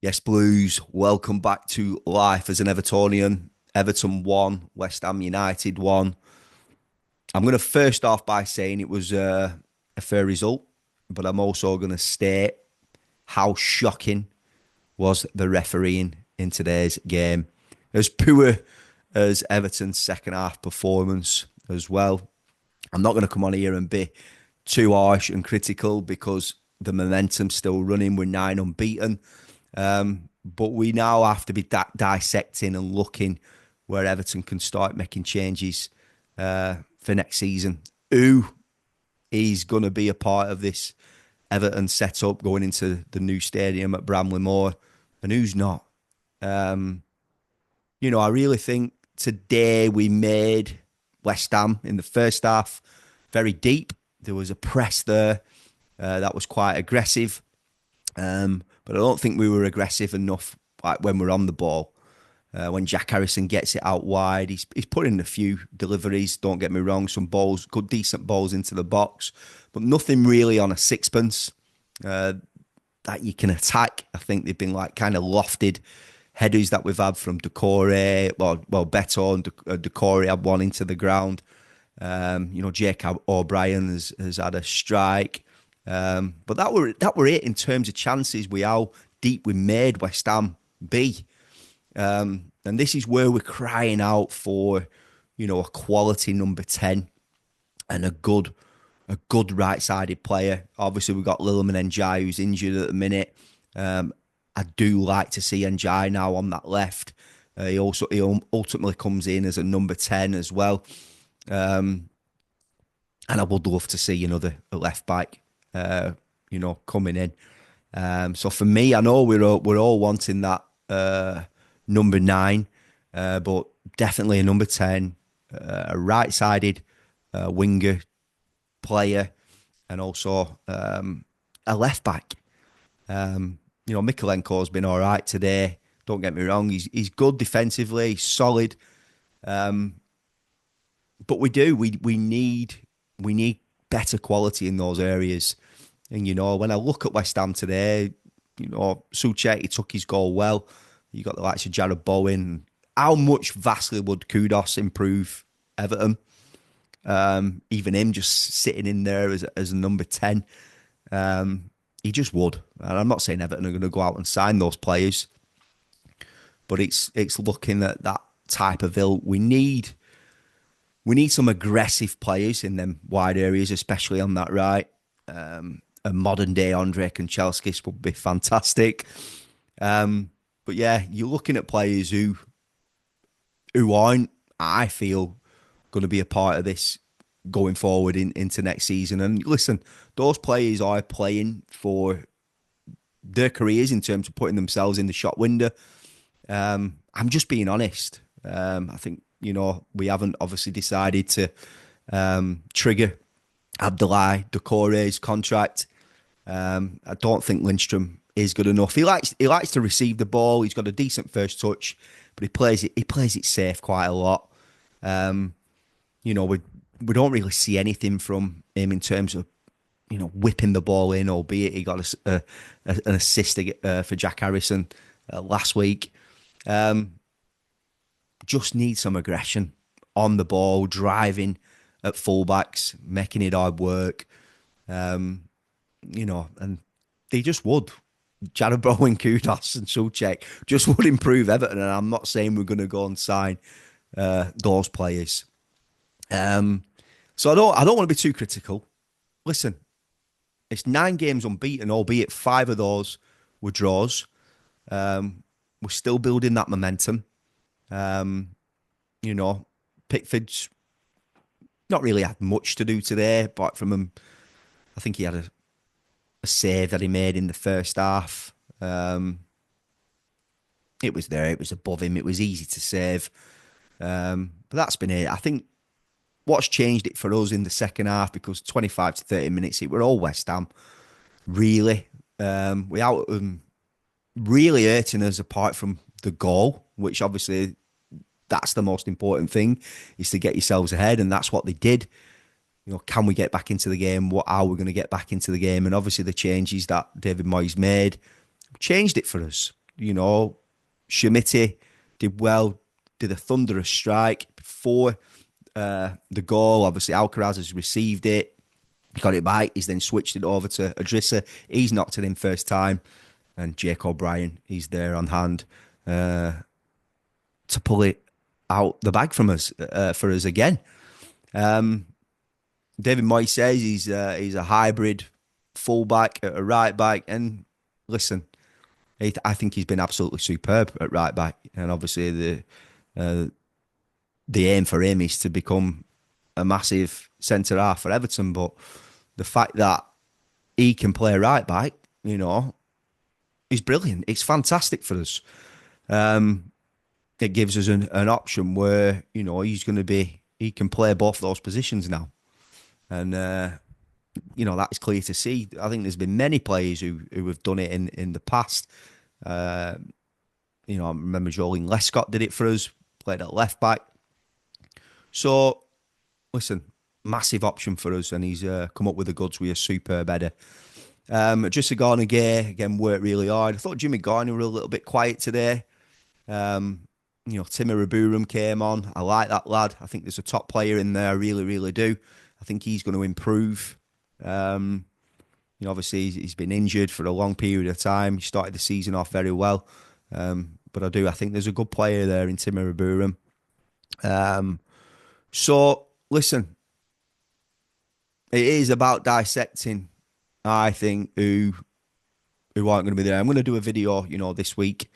Yes, Blues, welcome back to life as an Evertonian. Everton won, West Ham United won. I'm going to first off by saying it was a fair result, but I'm also going to state how shocking was the refereeing in today's game. As poor as Everton's second half performance as well. I'm not going to come on here and be too harsh and critical because the momentum's still running. We're 9 unbeaten. But we now have to be dissecting and looking where Everton can start making changes for next season. Who is going to be a part of this Everton setup going into the new stadium at Bramley Moor, and who's not? Um, I really think today we made West Ham in the first half very deep. There was a press there that was quite aggressive. But I don't think we were aggressive enough like when we're on the ball. When Jack Harrison gets it out wide, he's put in a few deliveries. Don't get me wrong, some balls, good decent balls into the box, but nothing really on a sixpence uh, that you can attack. I think they've been like kind of lofted headers that we've had from Decore. Well, Beto and Decore had one into the ground. Jake O'Brien has had a strike. But that were it in terms of chances. How deep we made West Ham be. And this is where we're crying out for, a quality number 10 and a good right-sided player. Obviously, we've got Lilliman Njai who's injured at the minute. I do like to see Njai now on that left. He ultimately comes in as a number 10 as well. And I would love to see another left back, coming in. So for me, I know we're all wanting that number 9, but definitely a number 10, a right-sided winger player, and also a left back. Mikolenko's been all right today. Don't get me wrong; he's good defensively, he's solid. But we need better quality in those areas. And when I look at West Ham today, Soucek, he took his goal well. You got the likes of Jared Bowen. How much vastly would Kudos improve Everton? Even him just sitting in there as a number 10. He just would. And I'm not saying Everton are going to go out and sign those players, but it's looking at that type of ilk. We need some aggressive players in them wide areas, especially on that right. A modern day Andre Kanchelskis would be fantastic. But yeah, you're looking at players who aren't, I feel, going to be a part of this going forward into next season. And listen, those players are playing for their careers in terms of putting themselves in the shop window. I'm just being honest. I think, we haven't obviously decided to trigger Abdoulaye Doucouré's contract. I don't think Lindstrom is good enough. He likes to receive the ball. He's got a decent first touch, but he plays it safe quite a lot. We don't really see anything from him in terms of whipping the ball in, albeit he got an assist for Jack Harrison last week. Just need some aggression on the ball, driving at fullbacks, making it hard work. And they just would. Jared Bowen, Kudos, and Soucek just would improve Everton. And I'm not saying we're going to go and sign those players. So I don't want to be too critical. Listen, it's 9 games unbeaten, albeit 5 of those were draws. We're still building that momentum. Pickford's not really had much to do today, apart from him. I think he had a save that he made in the first half. It was there, it was above him, it was easy to save. But that's been it. I think what's changed it for us in the second half, because 25 to 30 minutes, it were all West Ham, really. Without really hurting us apart from the goal, which obviously that's the most important thing, is to get yourselves ahead, and that's what they did. Can we get back into the game? How are we going to get back into the game? And obviously the changes that David Moyes made changed it for us. You know, Schmidt did well, did a thunderous strike before the goal. Obviously, Alcaraz has received it, got it back. He's then switched it over to Adrissa. He's knocked it in first time, and Jake O'Brien, he's there on hand to pull it out the bag from us for us again. David Moyes says he's a hybrid fullback, a right back, and listen, I think he's been absolutely superb at right back, and obviously uh, the aim for him is to become a massive centre half for Everton. But the fact that he can play right back, you know, is brilliant. It's fantastic for us. It gives us an option where, you know, he can play both those positions now. And, you know, that's clear to see. I think there's been many players who have done it in the past. You know, I remember Joelin Lescott did it for us, played at left back. So, listen, massive option for us, and he's come up with the goods with a superb header. Just again worked really hard. I thought Jimmy Garner were a little bit quiet today. You know, Timur Aburum came on. I like that lad. I think there's a top player in there. I really, really do. I think he's going to improve. You know, obviously he's been injured for a long period of time. He started the season off very well. But I think there's a good player there in Timur Aburum. So, listen, it is about dissecting, I think, who aren't going to be there. I'm going to do a video, you know, this week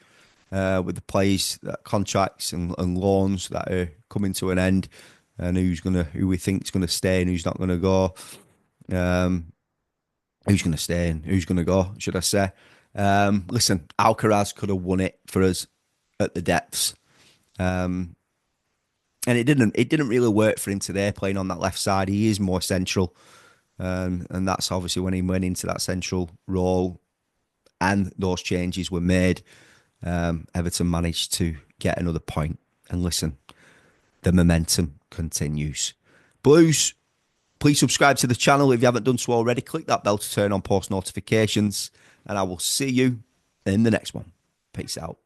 with the players, contracts and loans that are coming to an end, and who we think is going to stay and who's not going to go. Who's going to stay and who's going to go, should I say. Listen, Alcaraz could have won it for us at the depths. And it didn't really work for him today playing on that left side. He is more central. And that's obviously when he went into that central role and those changes were made. Everton managed to get another point. And listen, the momentum continues. Blues, please subscribe to the channel if you haven't done so already. Click that bell to turn on post notifications. And I will see you in the next one. Peace out.